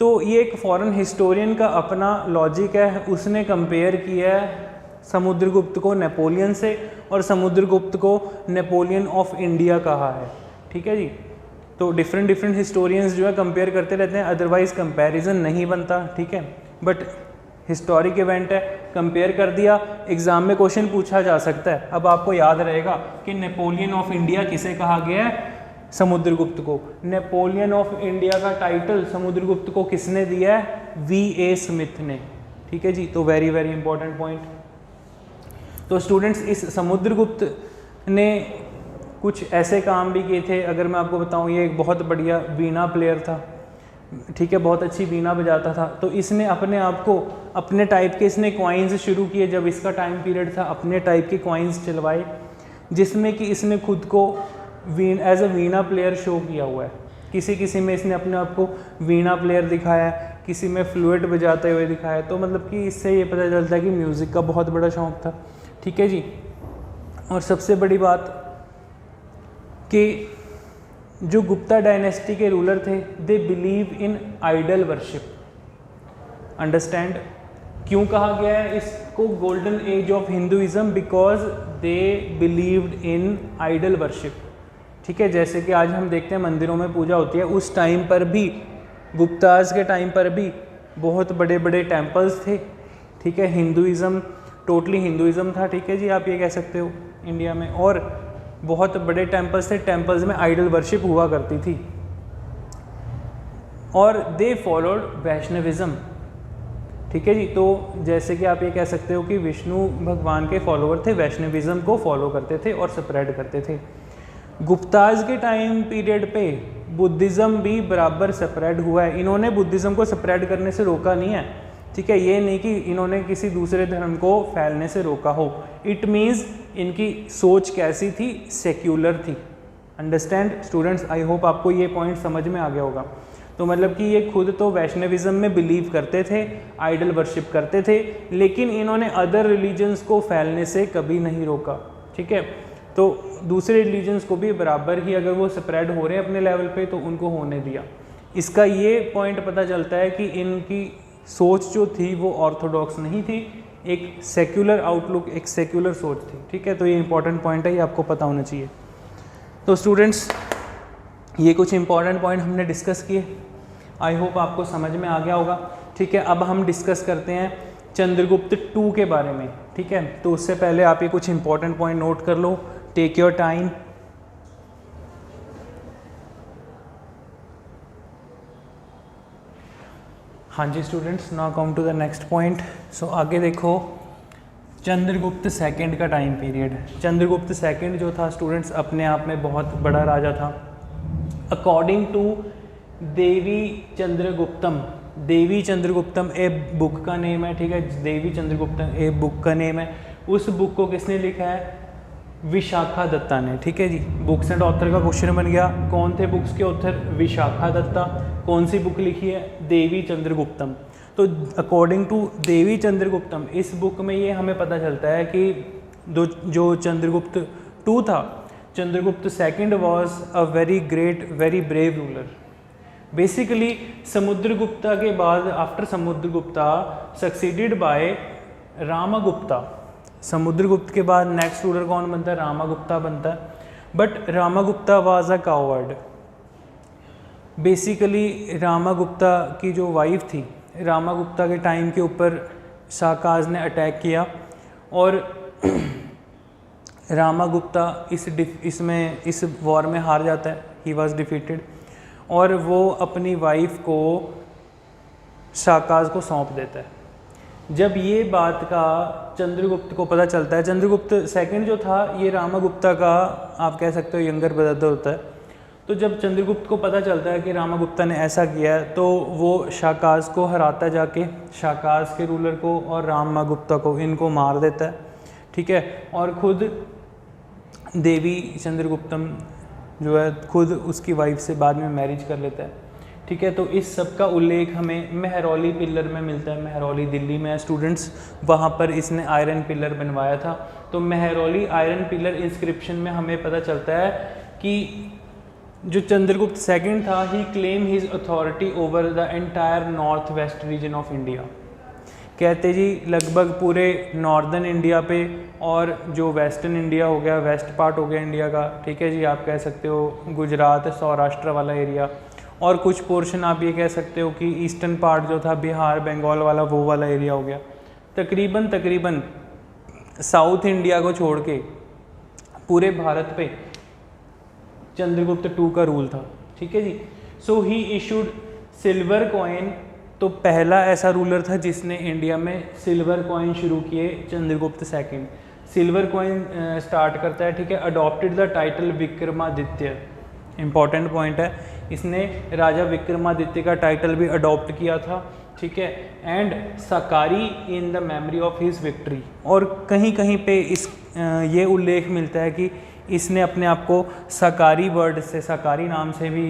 A: तो ये एक फॉरेन हिस्टोरियन का अपना लॉजिक है, उसने कंपेयर किया है समुद्रगुप्त को नेपोलियन से और समुद्रगुप्त को नेपोलियन ऑफ इंडिया कहा है, ठीक है जी। तो डिफरेंट हिस्टोरियंस जो है कंपेयर करते रहते हैं, अदरवाइज कंपैरिजन नहीं बनता, ठीक है। बट हिस्टोरिक इवेंट है, कंपेयर कर दिया, एग्जाम में क्वेश्चन पूछा जा सकता है। अब आपको याद रहेगा कि नेपोलियन ऑफ इंडिया किसे कहा गया है? समुद्रगुप्त को। नेपोलियन ऑफ इंडिया का टाइटल समुद्रगुप्त को किसने दिया है? V.A. स्मिथ ने, ठीक है जी। तो वेरी इंपॉर्टेंट पॉइंट। तो स्टूडेंट्स, इस समुद्रगुप्त ने कुछ ऐसे काम भी किए थे। अगर मैं आपको बताऊं, ये एक बहुत बढ़िया वीणा प्लेयर था, ठीक है, बहुत अच्छी वीणा बजाता था। तो इसने अपने आप को अपने टाइप के इसने कॉइन्स शुरू किए जब इसका टाइम पीरियड था, अपने टाइप के कॉइन्स चलवाए जिसमें कि इसने खुद को as a veena player show किया हुआ है। किसी में इसने अपने आप को वीणा प्लेयर दिखाया, किसी में फ्लूट बजाते हुए दिखाया। तो मतलब कि इससे ये पता चलता है कि म्यूज़िक का बहुत बड़ा शौक़ था, ठीक है जी। और सबसे बड़ी बात कि जो गुप्ता डायनेस्टी के रूलर थे, they believe in idol worship. Understand क्यों कहा गया है इसको golden age of Hinduism? Because they believed in idol worship, ठीक है। जैसे कि आज हम देखते हैं मंदिरों में पूजा होती है, उस टाइम पर भी, गुप्ताज के टाइम पर भी बहुत बड़े बड़े टेम्पल्स थे, ठीक है। हिंदुइज्म, टोटली हिंदुइज्म था, ठीक है जी, आप ये कह सकते हो इंडिया में। और बहुत बड़े टेम्पल्स थे, टेम्पल्स में आइडल वर्शिप हुआ करती थी। और दे फॉलोड वैष्णविज्म, ठीक है जी। तो जैसे कि आप ये कह सकते हो कि विष्णु भगवान के फॉलोअर थे, वैष्णविज्म को फॉलो करते थे और स्प्रेड करते थे। गुप्ताज के टाइम पीरियड पे बुद्धिज़्म भी बराबर स्प्रेड हुआ है। इन्होंने बुद्धिज़्म को स्प्रेड करने से रोका नहीं है, ठीक है। ये नहीं कि इन्होंने किसी दूसरे धर्म को फैलने से रोका हो। इट मीन्स इनकी सोच कैसी थी? सेक्युलर थी, अंडरस्टैंड स्टूडेंट्स, आई होप आपको ये पॉइंट समझ में आ गया होगा। तो मतलब कि ये खुद तो वैष्णविज्म में बिलीव करते थे, आइडल वर्शिप करते थे, लेकिन इन्होंने अदर रिलीजन्स को फैलने से कभी नहीं रोका, ठीक है। तो दूसरे रिलीजन्स को भी बराबर ही अगर वो स्प्रेड हो रहे हैं अपने लेवल पे तो उनको होने दिया। इसका ये पॉइंट पता चलता है कि इनकी सोच जो थी वो ऑर्थोडॉक्स नहीं थी, एक सेक्युलर आउटलुक, एक सेक्युलर सोच थी, ठीक है। तो ये इंपॉर्टेंट पॉइंट है, ये आपको पता होना चाहिए। तो स्टूडेंट्स, ये कुछ इंपॉर्टेंट पॉइंट हमने डिस्कस किए, आई होप आपको समझ में आ गया होगा, ठीक है। अब हम डिस्कस करते हैं चंद्रगुप्त टू के बारे में, ठीक है। तो उससे पहले आप ये कुछ इंपॉर्टेंट पॉइंट नोट कर लो, टेक योर टाइम। हाँ जी students, now come to the next point. So आगे देखो, चंद्रगुप्त सेकंड का टाइम पीरियड। चंद्रगुप्त सेकंड जो था स्टूडेंट्स अपने आप में बहुत बड़ा राजा था। अकॉर्डिंग टू देवी चंद्रगुप्तम, देवी चंद्रगुप्तम एक बुक का नेम है, ठीक है। देवी चंद्रगुप्तम एक बुक का नेम है। उस बुक को किसने लिखा है? विशाखा दत्ता ने, ठीक है जी। बुक्स एंड ऑथर का क्वेश्चन बन गया, कौन थे बुक्स के ऑथर? विशाखा दत्ता। कौन सी बुक लिखी है? देवी चंद्रगुप्तम। तो अकॉर्डिंग टू देवी चंद्रगुप्तम, इस बुक में ये हमें पता चलता है कि जो चंद्रगुप्त टू था, Chandragupta second was a very great, very brave ruler. Basically Samudragupta के बाद, after Samudragupta succeeded by Ramagupta. Samudragupta के बाद नेक्स्ट रूलर कौन बनता है? रामागुप्ता बनता है। But Ramagupta was a coward. Basically Ramagupta की जो वाइफ थी, रामागुप्ता के टाइम के ऊपर शाकाज ने अटैक किया और रामागुप्ता इस वॉर में हार जाता है, ही वॉज डिफीटेड, और वो अपनी वाइफ को शाकाज को सौंप देता है। जब ये बात का चंद्रगुप्त को पता चलता है, चंद्रगुप्त सेकंड जो था ये रामागुप्ता का आप कह सकते हो यंगर ब्रदर होता है। तो जब चंद्रगुप्त को पता चलता है कि रामागुप्ता ने ऐसा किया है, तो वो शाकाज को हराता जाके, शाकाज के रूलर को और रामागुप्ता को, इनको मार देता है, ठीक है। और खुद देवी चंद्रगुप्तम जो है खुद उसकी वाइफ से बाद में मैरिज कर लेता है, ठीक है। तो इस सब का उल्लेख हमें मेहरौली पिलर में मिलता है। मेहरौली दिल्ली में है स्टूडेंट्स, वहाँ पर इसने आयरन पिलर बनवाया था। तो मेहरौली आयरन पिलर इंस्क्रिप्शन में हमें पता चलता है कि जो चंद्रगुप्त सेकंड था, he claim his authority over the entire north west region of India. कहते जी लगभग पूरे नॉर्दर्न इंडिया पे और जो वेस्टर्न इंडिया हो गया, वेस्ट पार्ट हो गया इंडिया का, ठीक है जी, आप कह सकते हो गुजरात सौराष्ट्र वाला एरिया, और कुछ पोर्शन आप ये कह सकते हो कि ईस्टर्न पार्ट जो था बिहार बंगाल वाला, वो वाला एरिया हो गया। तकरीबन साउथ इंडिया को छोड़ के पूरे भारत पे चंद्रगुप्त टू का रूल था, ठीक है जी। सो ही इशूड सिल्वर कॉइन। तो पहला ऐसा रूलर था जिसने इंडिया में सिल्वर कॉइन शुरू किए, Chandragupta second. Silver coin start करता है, ठीक है। Adopted the title Vikramaditya, important point है, इसने राजा विक्रमादित्य का टाइटल भी अडॉप्ट किया था, ठीक है। And Shakari in the memory of his victory. और कहीं कहीं पे ये उल्लेख मिलता है कि इसने अपने आप को सकारी वर्ड से, सकारी नाम से भी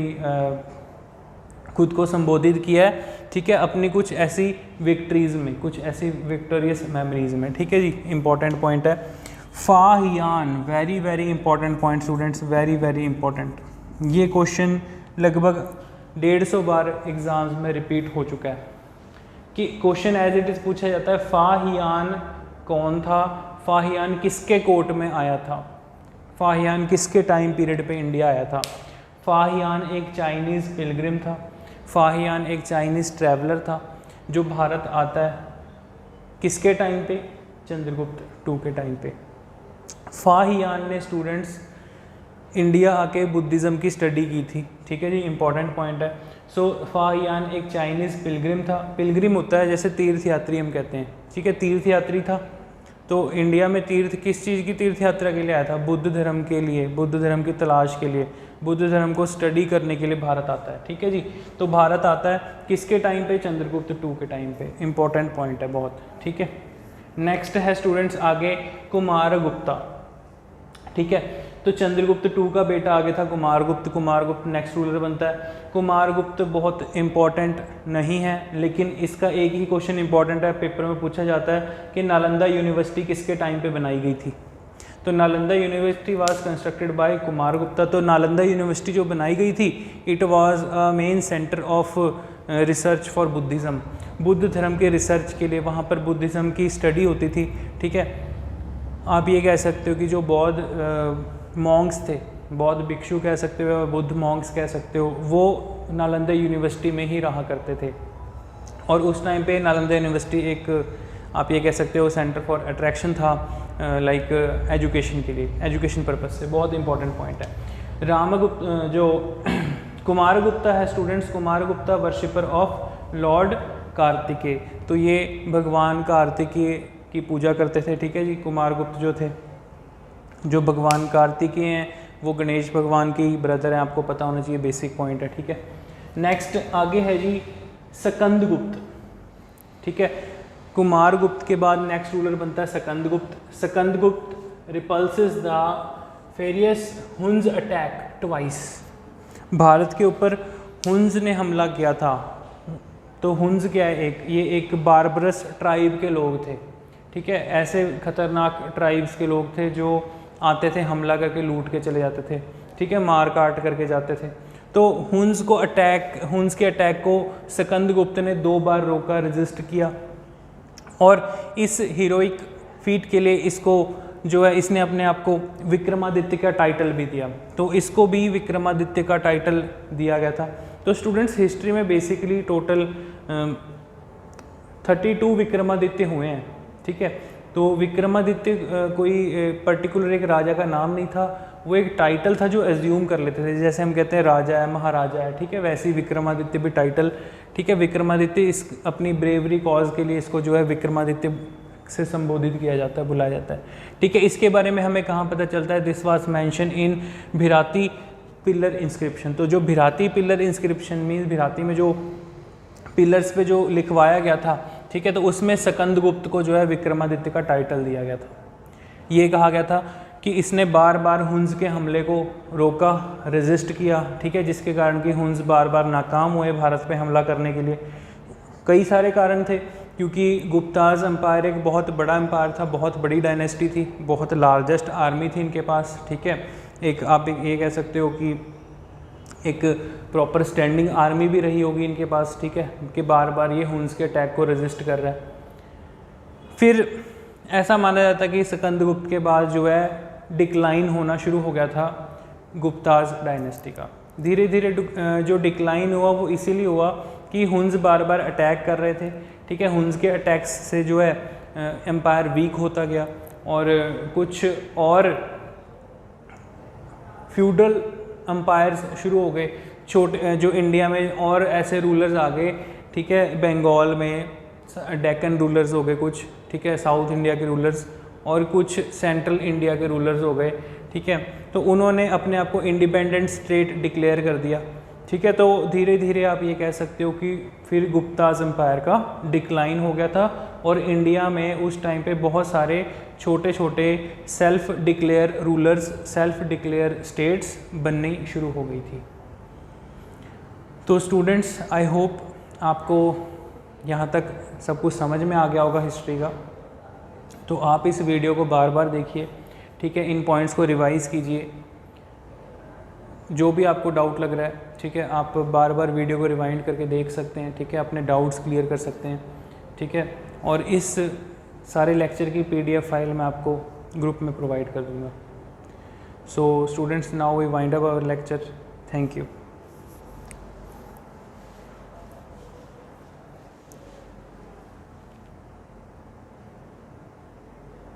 A: खुद को संबोधित किया है, ठीक है, अपनी कुछ ऐसी विक्ट्रीज़ में, कुछ ऐसी विक्टोरियस मेमोरीज में, ठीक है जी। इंपॉर्टेंट पॉइंट है Fahien, very very important point students, very very important. ये क्वेश्चन लगभग 150 बार एग्जाम्स में रिपीट हो चुका है कि क्वेश्चन एज इट इज़ पूछा जाता है, फाहियान कौन था? फाहियान किसके कोर्ट में आया था? फाहियान किसके टाइम पीरियड पे इंडिया आया था? फाहियान एक चाइनीज़ पिलग्रिम था। फाहियान एक चाइनीज़ ट्रैवलर था जो भारत आता है किसके टाइम पे? चंद्रगुप्त टू के टाइम पे। फाहियान ने स्टूडेंट्स इंडिया आके बुद्धिज़्म की स्टडी की थी, ठीक है जी, इंपॉर्टेंट पॉइंट है। सो फाहियान एक चाइनीज़ पिलग्रिम था। पिलग्रिम होता है जैसे तीर्थयात्री हम कहते हैं, ठीक है, तीर्थयात्री था। तो इंडिया में तीर्थ किस चीज़ की तीर्थ यात्रा के लिए आया था? बुद्ध धर्म के लिए, बुद्ध धर्म की तलाश के लिए, बुद्ध धर्म को स्टडी करने के लिए भारत आता है, ठीक है जी। तो भारत आता है किसके टाइम पे? चंद्रगुप्त टू के टाइम पे। इंपॉर्टेंट पॉइंट है बहुत, ठीक है। नेक्स्ट है स्टूडेंट्स आगे कुमारगुप्ता, ठीक है। तो चंद्रगुप्त 2 का बेटा आगे था कुमारगुप्त। कुमारगुप्त नेक्स्ट रूलर बनता है। कुमारगुप्त बहुत इंपॉर्टेंट नहीं है, लेकिन इसका एक ही क्वेश्चन इंपॉर्टेंट है, पेपर में पूछा जाता है कि नालंदा यूनिवर्सिटी किसके टाइम पे बनाई गई थी। तो Nalanda university was constructed by Kumaragupta. तो नालंदा यूनिवर्सिटी जो बनाई गई थी, it was a main centre of research for Buddhism. Buddha धर्म के रिसर्च के लिए वहाँ पर बुद्धिज़्म की स्टडी होती थी। ठीक है, आप ये कह सकते हो कि जो बौद्ध मॉन्क्स थे, बौद्ध भिक्षु कह सकते हो, बुद्ध मॉन्क्स कह सकते हो, वो नालंदा यूनिवर्सिटी में ही रहा करते थे। और उस टाइम पे नालंदा यूनिवर्सिटी एक आप ये कह सकते हो सेंटर फॉर अट्रैक्शन था, लाइक एजुकेशन के लिए, एजुकेशन पर्पस से। बहुत इंपॉर्टेंट पॉइंट है। रामगुप्त जो कुमारगुप्ता है students, Kumaragupta worshipper of lord Kartikeya. तो ये भगवान कार्तिकेय की पूजा करते थे। ठीक है जी, कुमारगुप्त जो थे, जो भगवान कार्तिकेय हैं, वो गणेश भगवान की ब्रदर हैं, आपको पता होना चाहिए, बेसिक पॉइंट है। ठीक है, नेक्स्ट आगे है जी सकंदगुप्त। ठीक है, कुमारगुप्त के बाद नेक्स्ट रूलर बनता है Skandagupta. Skandagupta repulses the furious Huns attack twice. Bharat के ऊपर हुन्स ने हमला किया था। तो हुन्स क्या है, ये एक बारबरस ट्राइब के लोग थे। ठीक है, ऐसे खतरनाक ट्राइब्स के लोग थे जो आते थे, हमला करके लूट के चले जाते थे। ठीक है, मार काट करके जाते थे। तो हुन्स के अटैक को सकंदगुप्त ने 2 बार रोका, रेजिस्ट किया, और इस हीरोइक फीट के लिए इसको जो है, इसने अपने आप को विक्रमादित्य का टाइटल भी दिया। तो इसको भी विक्रमादित्य का टाइटल दिया गया था। तो स्टूडेंट्स, हिस्ट्री में बेसिकली टोटल 32 विक्रमादित्य हुए हैं। ठीक है, तो विक्रमादित्य कोई पर्टिकुलर एक राजा का नाम नहीं था, वो एक टाइटल था जो एज्यूम कर लेते थे। जैसे हम कहते हैं राजा है, महाराजा है। ठीक है, वैसे ही विक्रमादित्य भी टाइटल। ठीक है, विक्रमादित्य इस अपनी ब्रेवरी कॉज के लिए इसको जो है विक्रमादित्य से संबोधित किया जाता है, बुलाया जाता है। ठीक है, इसके बारे में हमें कहाँ पता चलता है, दिस वाज मेंशन इन भिराती पिलर इंस्क्रिप्शन। तो जो भिराती पिलर इंस्क्रिप्शन मीन्स भिराती में जो पिलर्स पे जो लिखवाया गया था, ठीक है, तो उसमें सकंदगुप्त को जो है विक्रमादित्य का टाइटल दिया गया था। ये कहा गया था कि इसने बार बार हुन्स के हमले को रोका, रेजिस्ट किया। ठीक है, जिसके कारण कि हुन्स बार बार नाकाम हुए भारत पे हमला करने के लिए। कई सारे कारण थे, क्योंकि गुप्ताज एम्पायर एक बहुत बड़ा एम्पायर था, बहुत बड़ी डायनेस्टी थी, बहुत लार्जेस्ट आर्मी थी इनके पास। ठीक है, एक आप ये कह सकते हो कि एक प्रॉपर स्टैंडिंग आर्मी भी रही होगी इनके पास। ठीक है, कि बार बार ये हुन्स के अटैक को रेजिस्ट कर रहा है। फिर ऐसा माना जाता है कि सकंदगुप्त के बाद जो है डिक्लाइन होना शुरू हो गया था गुप्ताज डायनेस्टी का। धीरे धीरे जो डिक्लाइन हुआ वो इसीलिए हुआ कि हुन्स बार बार अटैक कर रहे थे। ठीक है, हुन्स के अटैक्स से जो है एम्पायर वीक होता गया, और कुछ और फ्यूडल एम्पायर्स शुरू हो गए, छोटे जो इंडिया में, और ऐसे रूलर्स आ गए। ठीक है, बंगाल में डेक्कन रूलर्स हो गए कुछ। ठीक है, साउथ इंडिया के रूलर्स, और कुछ सेंट्रल इंडिया के रूलर्स हो गए। ठीक है, तो उन्होंने अपने आप को इंडिपेंडेंट स्टेट डिक्लेयर कर दिया। ठीक है, तो धीरे धीरे आप ये कह सकते हो कि फिर गुप्ताज एम्पायर का डिक्लाइन हो गया था, और इंडिया में उस टाइम पे बहुत सारे छोटे छोटे self declare rulers, self declare states बननी शुरू हो गई थी। तो स्टूडेंट्स, आई होप आपको यहाँ तक सब कुछ समझ में आ गया होगा हिस्ट्री का। तो आप इस वीडियो को बार बार देखिए। ठीक है, इन पॉइंट्स को रिवाइज़ कीजिए। जो भी आपको डाउट लग रहा है, ठीक है, आप बार बार वीडियो को रिवाइंड करके देख सकते हैं। ठीक है, अपने डाउट्स क्लियर कर सकते हैं। ठीक है, और इस सारे लेक्चर की PDF फाइल मैं आपको ग्रुप में प्रोवाइड कर दूँगा। So students, now we wind up our lecture. Thank you.